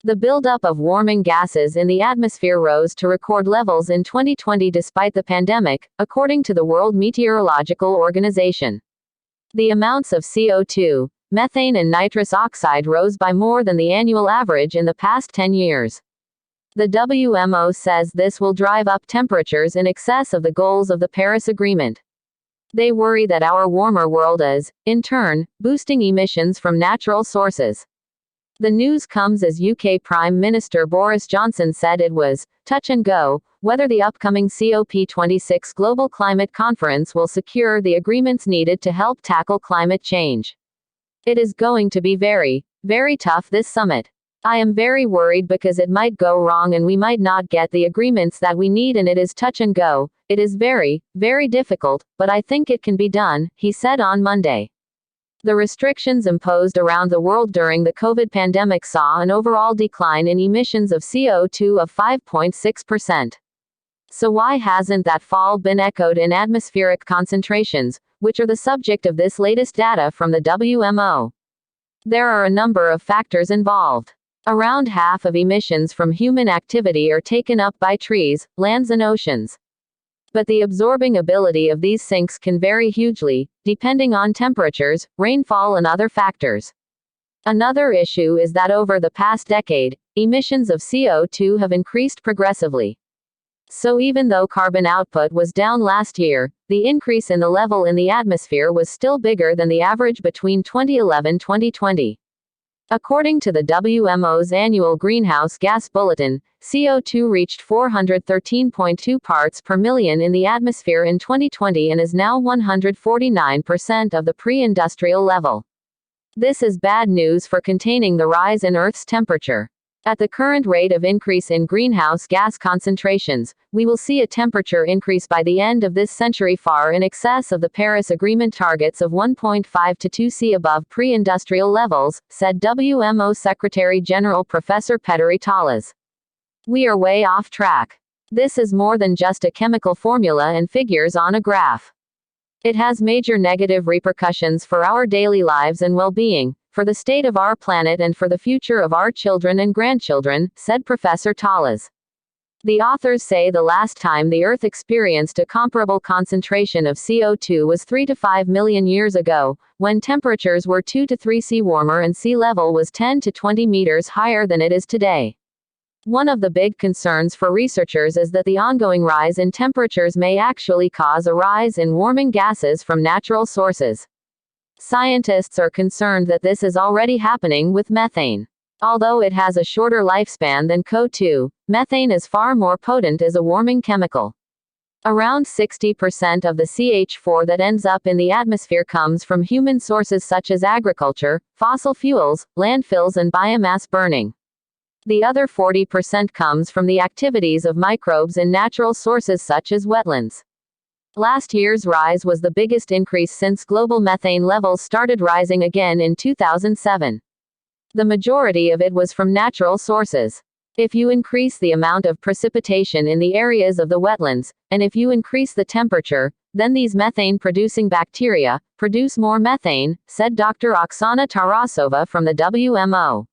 The buildup of warming gases in the atmosphere rose to record levels in 2020 despite the pandemic, according to the World Meteorological Organization. The amounts of CO2, methane and nitrous oxide rose by more than the annual average in the past 10 years. The WMO says this will drive up temperatures in excess of the goals of the Paris Agreement. They worry that our warmer world is, in turn, boosting emissions from natural sources. The news comes as UK Prime Minister Boris Johnson said it was touch and go whether the upcoming COP26 Global Climate Conference will secure the agreements needed to help tackle climate change. It is going to be very, very tough this summit. I am very worried because it might go wrong and we might not get the agreements that we need, and it is touch and go. It is very, very difficult, but I think it can be done, he said on Monday. The restrictions imposed around the world during the COVID pandemic saw an overall decline in emissions of CO2 of 5.6%. So why hasn't that fall been echoed in atmospheric concentrations, which are the subject of this latest data from the WMO? There are a number of factors involved. Around half of emissions from human activity are taken up by trees, lands and oceans. But the absorbing ability of these sinks can vary hugely, depending on temperatures, rainfall and other factors. Another issue is that over the past decade, emissions of CO2 have increased progressively. So even though carbon output was down last year, the increase in the level in the atmosphere was still bigger than the average between 2011-2020. According to the WMO's annual greenhouse gas bulletin, CO2 reached 413.2 parts per million in the atmosphere in 2020 and is now 149% of the pre-industrial level. This is bad news for containing the rise in Earth's temperature. At the current rate of increase in greenhouse gas concentrations, we will see a temperature increase by the end of this century far in excess of the Paris Agreement targets of 1.5 to 2 C above pre-industrial levels, said WMO Secretary General Professor Petteri Talas. We are way off track. This is more than just a chemical formula and figures on a graph. It has major negative repercussions for our daily lives and well-being, for the state of our planet and for the future of our children and grandchildren, said Professor Talas. The authors say the last time the Earth experienced a comparable concentration of CO2 was 3 to 5 million years ago, when temperatures were 2 to 3 C warmer and sea level was 10 to 20 meters higher than it is today. One of the big concerns for researchers is that the ongoing rise in temperatures may actually cause a rise in warming gases from natural sources. Scientists are concerned that this is already happening with methane. Although it has a shorter lifespan than CO2, methane is far more potent as a warming chemical. Around 60% of the CH4 that ends up in the atmosphere comes from human sources such as agriculture, fossil fuels, landfills and biomass burning. The other 40% comes from the activities of microbes in natural sources such as wetlands. Last year's rise was the biggest increase since global methane levels started rising again in 2007. The majority of it was from natural sources. If you increase the amount of precipitation in the areas of the wetlands, and if you increase the temperature, then these methane-producing bacteria produce more methane, said Dr. Oksana Tarasova from the WMO.